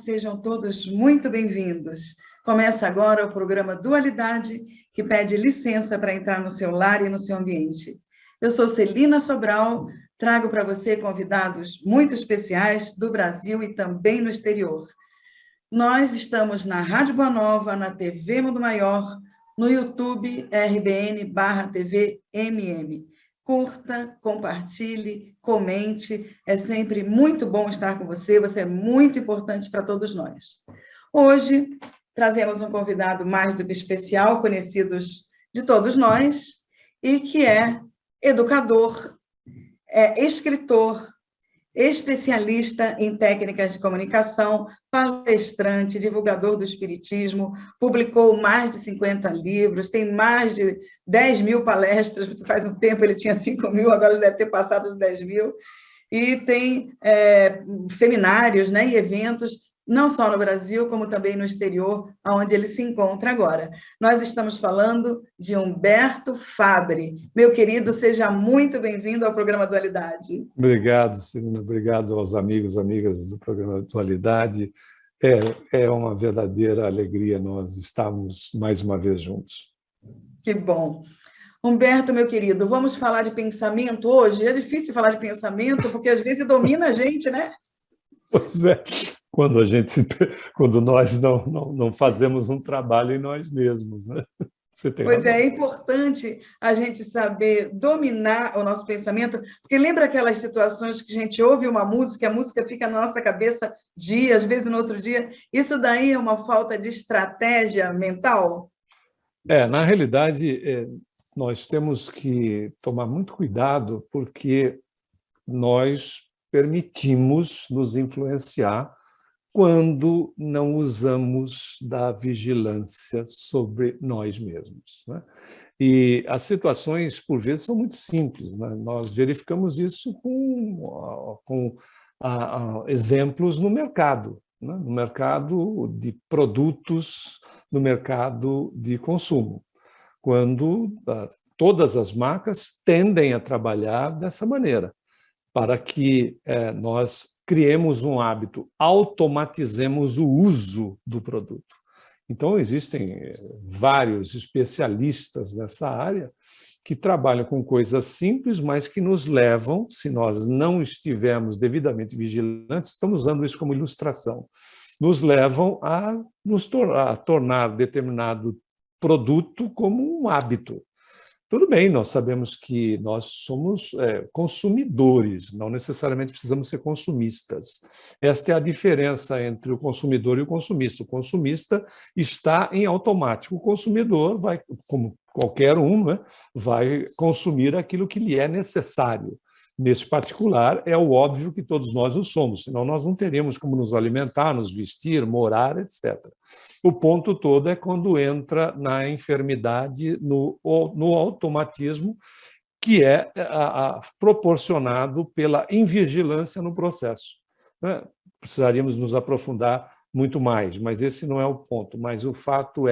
sejam todos muito bem-vindos. Começa agora o programa Dualidade, que pede licença para entrar no seu lar e no seu ambiente. Eu sou Celina Sobral, trago para você convidados muito especiais do Brasil e também no exterior. Nós estamos na Rádio Boa Nova, na TV Mundo Maior, no YouTube RBN/TV-MM. Curta, compartilhe, comente. É sempre muito bom estar com você. Você é muito importante para todos nós. Hoje, trazemos um convidado mais do que especial, conhecido de todos nós, e que é educador, é escritor, especialista em técnicas de comunicação, palestrante, divulgador do espiritismo, publicou mais de 50 livros, tem mais de 10 mil palestras, porque faz um tempo ele tinha 5 mil, agora deve ter passado os 10 mil, e tem seminários, né, e eventos, não só no Brasil, como também no exterior, onde ele se encontra agora. Nós estamos falando de Humberto Fabbri. Meu querido, seja muito bem-vindo ao programa Dualidade. Obrigado, Celina. Obrigado aos amigos e amigas do programa Dualidade. É uma verdadeira alegria nós estarmos mais uma vez juntos. Que bom. Humberto, meu querido, vamos falar de pensamento hoje? É difícil falar de pensamento, porque às vezes domina a gente, né? Pois é. Quando nós não fazemos um trabalho em nós mesmos, né? Você tem Pois razão. é importante a gente saber dominar o nosso pensamento, porque lembra aquelas situações que a gente ouve uma música, a música fica na nossa cabeça dia, às vezes no outro dia. Isso daí é uma falta de estratégia mental? Na realidade, nós temos que tomar muito cuidado, porque nós permitimos nos influenciar quando não usamos da vigilância sobre nós mesmos, né? E as situações, por vezes, são muito simples, né? Nós verificamos isso com exemplos no mercado, né? No mercado de produtos, no mercado de consumo, quando todas as marcas tendem a trabalhar dessa maneira, para que nós criemos um hábito, automatizemos o uso do produto. Então, existem vários especialistas nessa área que trabalham com coisas simples, mas que nos levam, se nós não estivermos devidamente vigilantes, estamos usando isso como ilustração, nos levam a tornar determinado produto como um hábito. Tudo bem, nós sabemos que nós somos consumidores, não necessariamente precisamos ser consumistas. Esta é a diferença entre o consumidor e o consumista. O consumista está em automático. O consumidor vai, como qualquer um, né, vai consumir aquilo que lhe é necessário. Nesse particular, é o óbvio que todos nós o somos, senão nós não teríamos como nos alimentar, nos vestir, morar, etc. O ponto todo é quando entra na enfermidade, no automatismo, que é proporcionado pela invigilância no processo, né? Precisaríamos nos aprofundar muito mais, mas esse não é o ponto. Mas o fato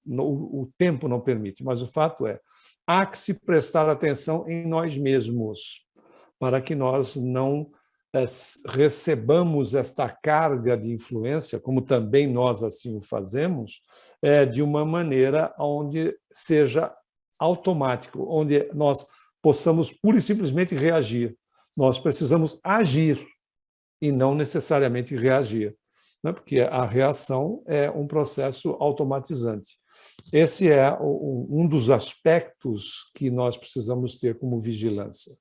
o tempo não permite, mas o fato há que se prestar atenção em nós mesmos, para que nós não recebamos esta carga de influência, como também nós assim o fazemos, de uma maneira onde seja automático, onde nós possamos pura e simplesmente reagir. Nós precisamos agir e não necessariamente reagir, né? Porque a reação é um processo automatizante. Esse é um dos aspectos que nós precisamos ter como vigilância.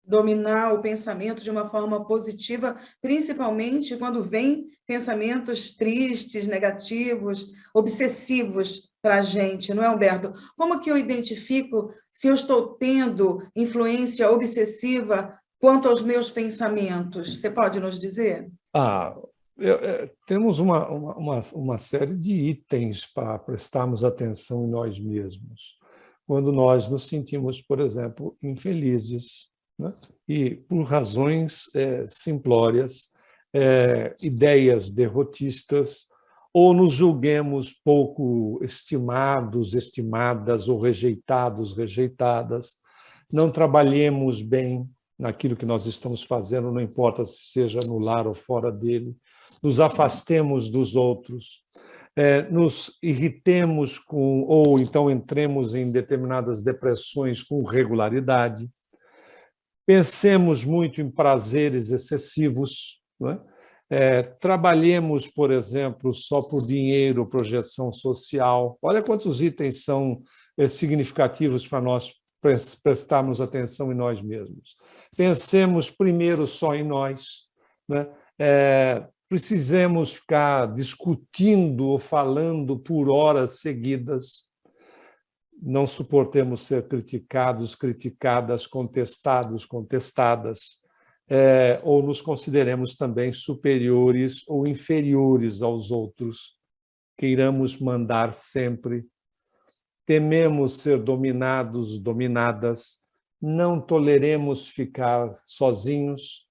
Dominar o pensamento de uma forma positiva, principalmente quando vem pensamentos tristes, negativos, obsessivos para a gente, não é, Humberto? Como que eu identifico se eu estou tendo influência obsessiva quanto aos meus pensamentos? Você pode nos dizer? Temos uma série de itens para prestarmos atenção em nós mesmos. Quando nós nos sentimos, por exemplo, infelizes, né? E por razões simplórias, ideias derrotistas, ou nos julguemos pouco estimados, estimadas, ou rejeitados, rejeitadas, não trabalhemos bem naquilo que nós estamos fazendo, não importa se seja no lar ou fora dele, nos afastemos dos outros, nos irritemos ou então entremos em determinadas depressões com regularidade, pensemos muito em prazeres excessivos, não é? Trabalhemos, por exemplo, só por dinheiro, projeção social. Olha quantos itens são significativos para nós prestarmos atenção em nós mesmos. Pensemos primeiro só em nós, né? Precisamos ficar discutindo ou falando por horas seguidas. Não suportemos ser criticados, criticadas, contestados, contestadas. Ou nos consideremos também superiores ou inferiores aos outros, queiramos mandar sempre, tememos ser dominados, dominadas, não toleremos ficar sozinhos,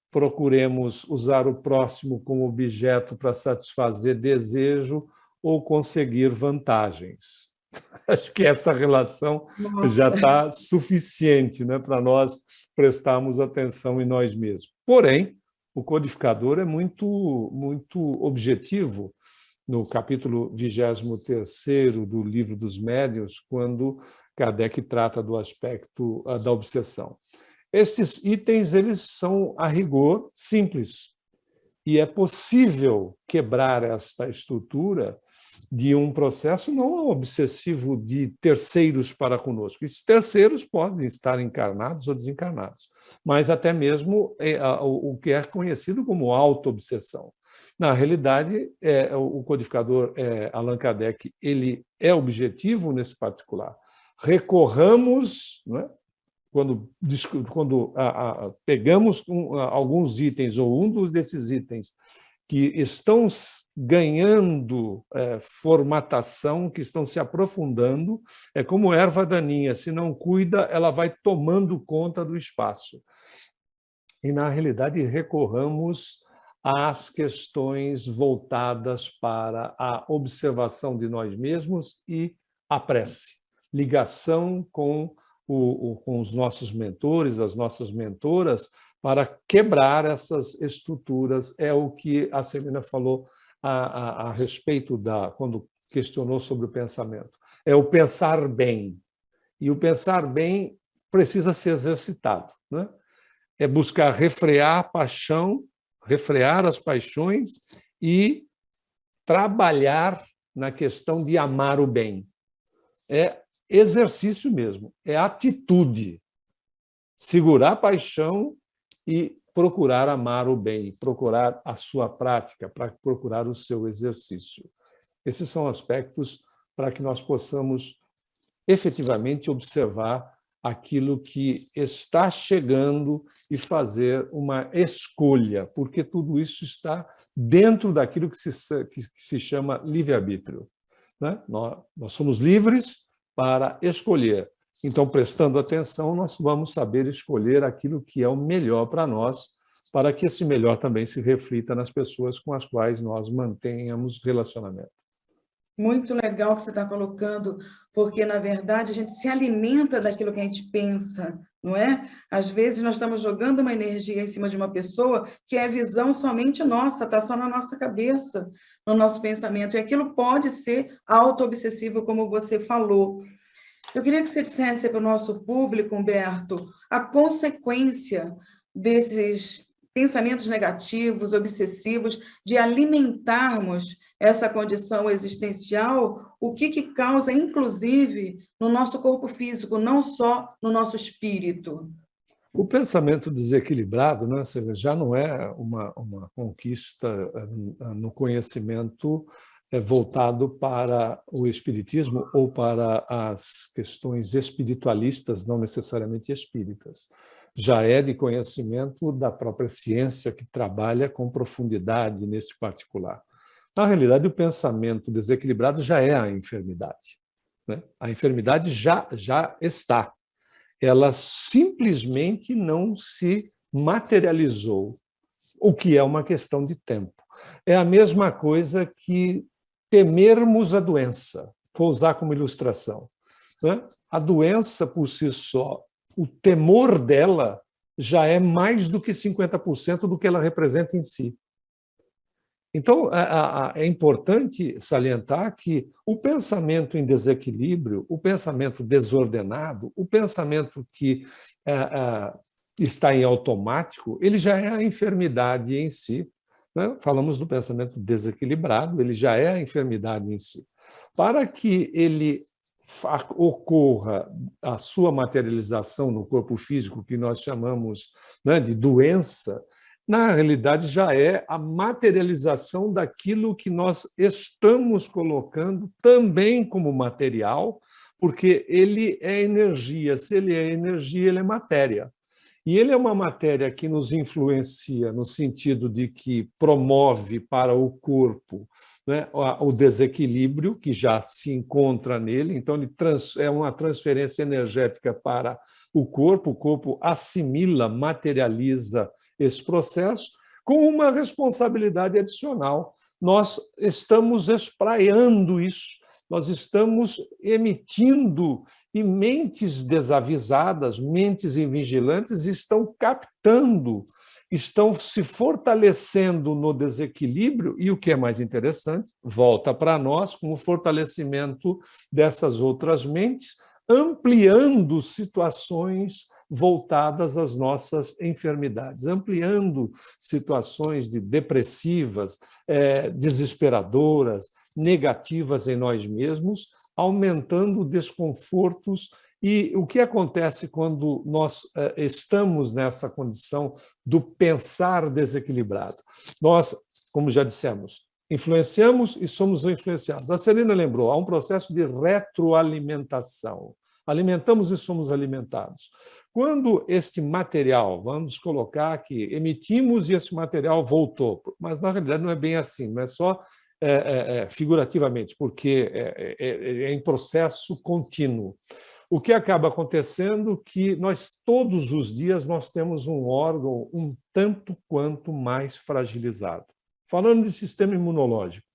procuremos usar o próximo como objeto para satisfazer desejo ou conseguir vantagens. Acho que essa relação já está suficiente, né, para nós prestarmos atenção em nós mesmos. Porém, o codificador é muito, muito objetivo no capítulo 23º do Livro dos Médiuns, quando Kardec trata do aspecto da obsessão. Estes itens eles são, a rigor, simples, e é possível quebrar esta estrutura de um processo não obsessivo de terceiros para conosco. Esses terceiros podem estar encarnados ou desencarnados, mas até mesmo o que é conhecido como auto-obsessão. Na realidade, o codificador Allan Kardec ele é objetivo nesse particular. Recorramos, né, quando pegamos alguns itens ou um desses itens que estão ganhando formatação, que estão se aprofundando, é como erva daninha, se não cuida, ela vai tomando conta do espaço. E, na realidade, recorramos às questões voltadas para a observação de nós mesmos e a prece, ligação com os nossos mentores, as nossas mentoras, para quebrar essas estruturas. É o que a Celina falou a respeito quando questionou sobre o pensamento. É o pensar bem. E o pensar bem precisa ser exercitado, né? É buscar refrear a paixão, refrear as paixões e trabalhar na questão de amar o bem. É exercício mesmo, é atitude. Segurar a paixão e procurar amar o bem, procurar a sua prática, para procurar o seu exercício. Esses são aspectos para que nós possamos efetivamente observar aquilo que está chegando e fazer uma escolha, porque tudo isso está dentro daquilo que se chama livre-arbítrio, né? Nós somos livres para escolher. Então, prestando atenção, nós vamos saber escolher aquilo que é o melhor para nós, para que esse melhor também se reflita nas pessoas com as quais nós mantenhamos relacionamento. Muito legal o que você está colocando, porque, na verdade, a gente se alimenta daquilo que a gente pensa, não é? Às vezes, nós estamos jogando uma energia em cima de uma pessoa que é visão somente nossa, está só na nossa cabeça, no nosso pensamento, e aquilo pode ser auto-obsessivo, como você falou. Eu queria que você dissesse para o nosso público, Humberto, a consequência desses pensamentos negativos, obsessivos, de alimentarmos essa condição existencial, o que causa, inclusive, no nosso corpo físico, não só no nosso espírito. O pensamento desequilibrado, né, já não é uma conquista no conhecimento voltado para o espiritismo ou para as questões espiritualistas, não necessariamente espíritas. Já é de conhecimento da própria ciência que trabalha com profundidade neste particular. Na realidade, o pensamento desequilibrado já é a enfermidade, né? A enfermidade já está. Ela simplesmente não se materializou, o que é uma questão de tempo. É a mesma coisa que temermos a doença, vou usar como ilustração, né? A doença, por si só, o temor dela já é mais do que 50% do que ela representa em si. Então, é importante salientar que o pensamento em desequilíbrio, o pensamento desordenado, o pensamento que está em automático, ele já é a enfermidade em si, né? Falamos do pensamento desequilibrado, ele já é a enfermidade em si. Para que ele ocorra a sua materialização no corpo físico, que nós chamamos, né, de doença, na realidade já é a materialização daquilo que nós estamos colocando também como material, porque ele é energia. Se ele é energia, ele é matéria. E ele é uma matéria que nos influencia no sentido de que promove para o corpo, né, o desequilíbrio que já se encontra nele. Então, ele é uma transferência energética para o corpo assimila, materializa esse processo, com uma responsabilidade adicional. Nós estamos espraiando isso, nós estamos emitindo, e mentes desavisadas, mentes invigilantes estão captando, estão se fortalecendo no desequilíbrio, e o que é mais interessante, volta para nós como fortalecimento dessas outras mentes, ampliando situações voltadas às nossas enfermidades, ampliando situações depressivas, desesperadoras, negativas em nós mesmos, aumentando desconfortos. E o que acontece quando nós estamos nessa condição do pensar desequilibrado? Nós, como já dissemos, influenciamos e somos influenciados. A Celina lembrou, há um processo de retroalimentação. Alimentamos e somos alimentados. Quando este material, vamos colocar que emitimos e esse material voltou, mas na realidade não é bem assim, não é só figurativamente, porque é em processo contínuo. O que acaba acontecendo é que nós, todos os dias, nós temos um órgão um tanto quanto mais fragilizado. Falando de sistema imunológico,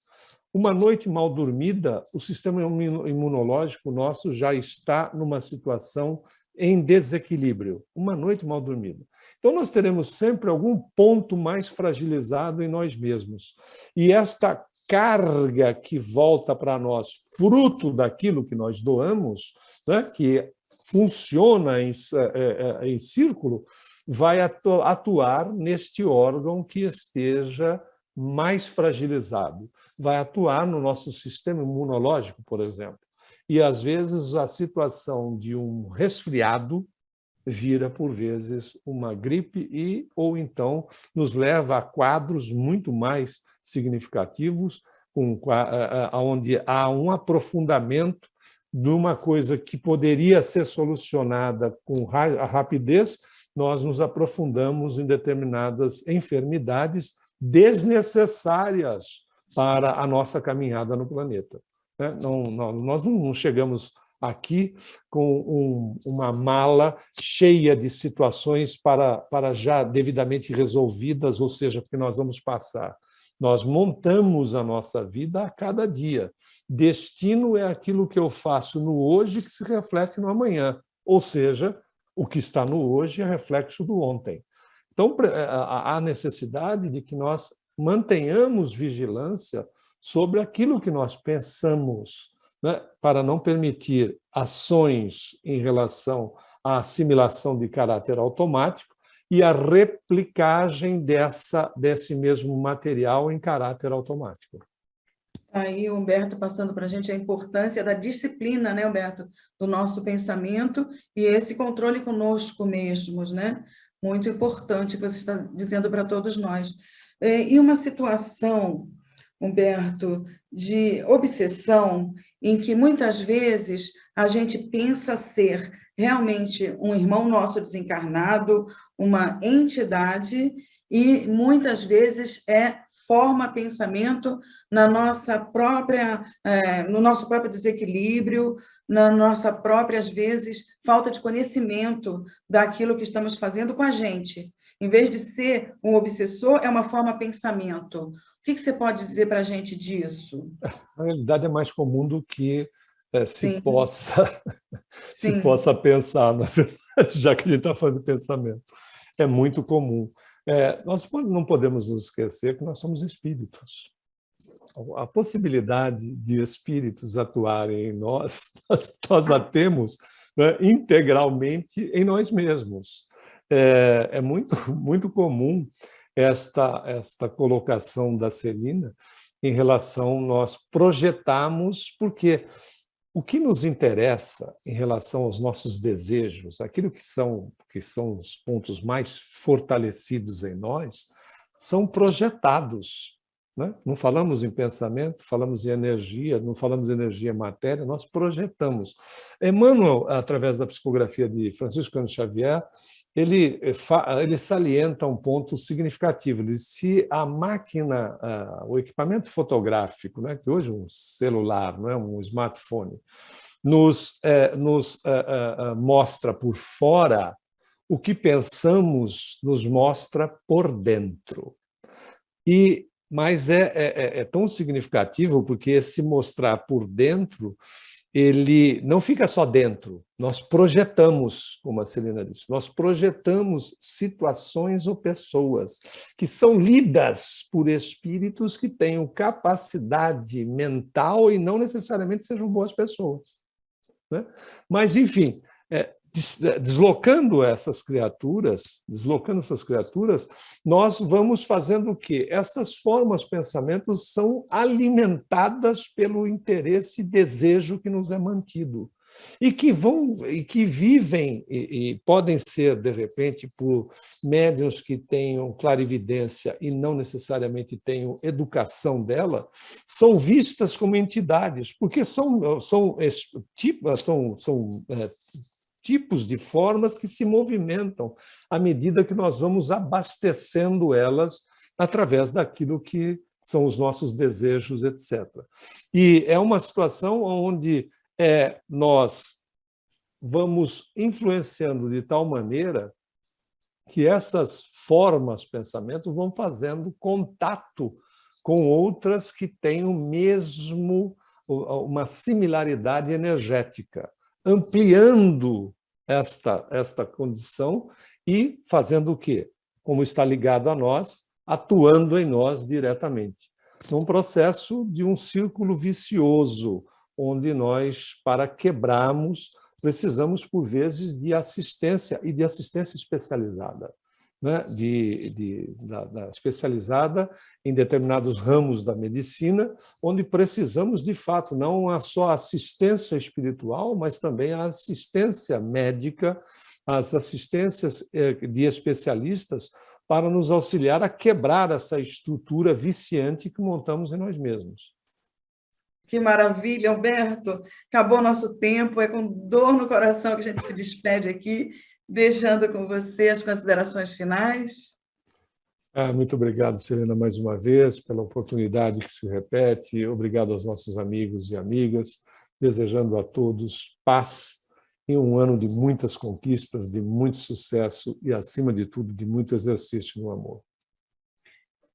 uma noite mal dormida, o sistema imunológico nosso já está numa situação em desequilíbrio. Uma noite mal dormida. Então, nós teremos sempre algum ponto mais fragilizado em nós mesmos. E esta carga que volta para nós, fruto daquilo que nós doamos, né, que funciona em círculo, vai atuar neste órgão que esteja mais fragilizado. Vai atuar no nosso sistema imunológico, por exemplo. E, às vezes, a situação de um resfriado vira, por vezes, uma gripe ou nos leva a quadros muito mais significativos, onde há um aprofundamento de uma coisa que poderia ser solucionada com rapidez, nós nos aprofundamos em determinadas enfermidades desnecessárias para a nossa caminhada no planeta. Nós não chegamos aqui com uma mala cheia de situações para já devidamente resolvidas, ou seja, que nós vamos passar. Nós montamos a nossa vida a cada dia. Destino é aquilo que eu faço no hoje que se reflete no amanhã, ou seja, o que está no hoje é reflexo do ontem. Então, há necessidade de que nós mantenhamos vigilância sobre aquilo que nós pensamos, né, para não permitir ações em relação à assimilação de caráter automático e a replicagem desse mesmo material em caráter automático. Aí, Humberto, passando para a gente a importância da disciplina, né, Humberto, do nosso pensamento e esse controle conosco mesmos, né? Muito importante que você está dizendo para todos nós. E uma situação, Humberto, de obsessão, em que muitas vezes a gente pensa ser realmente um irmão nosso desencarnado, uma entidade, e muitas vezes forma pensamento na nossa própria, no nosso próprio desequilíbrio, na nossa própria, às vezes, falta de conhecimento daquilo que estamos fazendo com a gente. Em vez de ser um obsessor, é uma forma pensamento. O que você pode dizer para a gente disso? Na realidade, é mais comum do que se Sim. possa pensar, na verdade, já que a gente está falando de pensamento. É muito comum. Nós não podemos nos esquecer que nós somos espíritos. A possibilidade de espíritos atuarem em nós, nós a temos, né, integralmente em nós mesmos. É muito comum esta colocação da Celina em relação nós projetarmos, porque o que nos interessa em relação aos nossos desejos, aquilo que são os pontos mais fortalecidos em nós, são projetados. Né? Não falamos em pensamento, falamos em energia, não falamos em energia e matéria, nós projetamos. Emmanuel, através da psicografia de Francisco Cândido Xavier, ele salienta um ponto significativo. Ele diz: se a máquina, o equipamento fotográfico, né, que hoje é um celular, não é um smartphone, nos mostra por fora, o que pensamos nos mostra por dentro. Mas é tão significativo porque esse mostrar por dentro, ele não fica só dentro, nós projetamos, como a Celina disse, nós projetamos situações ou pessoas que são lidas por espíritos que tenham capacidade mental e não necessariamente sejam boas pessoas. Né? Mas, enfim, deslocando essas criaturas, nós vamos fazendo o quê? Estas formas, pensamentos são alimentadas pelo interesse e desejo que nos é mantido. E que vivem e podem ser, de repente, por médiuns que tenham clarividência e não necessariamente tenham educação dela, são vistas como entidades, porque são tipos de formas que se movimentam à medida que nós vamos abastecendo elas através daquilo que são os nossos desejos, etc. E é uma situação onde nós vamos influenciando de tal maneira que essas formas, pensamentos, vão fazendo contato com outras que têm uma similaridade energética, ampliando esta condição e fazendo o quê? Como está ligado a nós, atuando em nós diretamente. Num processo de um círculo vicioso, onde nós, para quebrarmos, precisamos, por vezes, de assistência e de assistência especializada. Né? Especializada em determinados ramos da medicina, onde precisamos, de fato, não só assistência espiritual, mas também a assistência médica, as assistências de especialistas para nos auxiliar a quebrar essa estrutura viciante que montamos em nós mesmos. Que maravilha, Humberto! Acabou nosso tempo, é com dor no coração que a gente se despede aqui, deixando com você as considerações finais. Muito obrigado, Celina, mais uma vez, pela oportunidade que se repete. Obrigado aos nossos amigos e amigas, desejando a todos paz em um ano de muitas conquistas, de muito sucesso e, acima de tudo, de muito exercício no amor.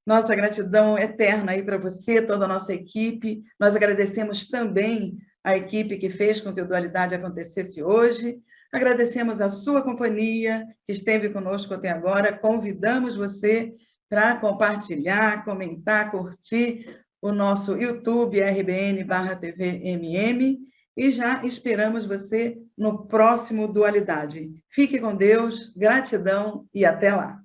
Nossa gratidão eterna aí para você, toda a nossa equipe. Nós agradecemos também a equipe que fez com que o Dualidade acontecesse hoje. Agradecemos a sua companhia, que esteve conosco até agora. Convidamos você para compartilhar, comentar, curtir o nosso YouTube, RBN/TVMM, e já esperamos você no próximo Dualidade. Fique com Deus, gratidão e até lá.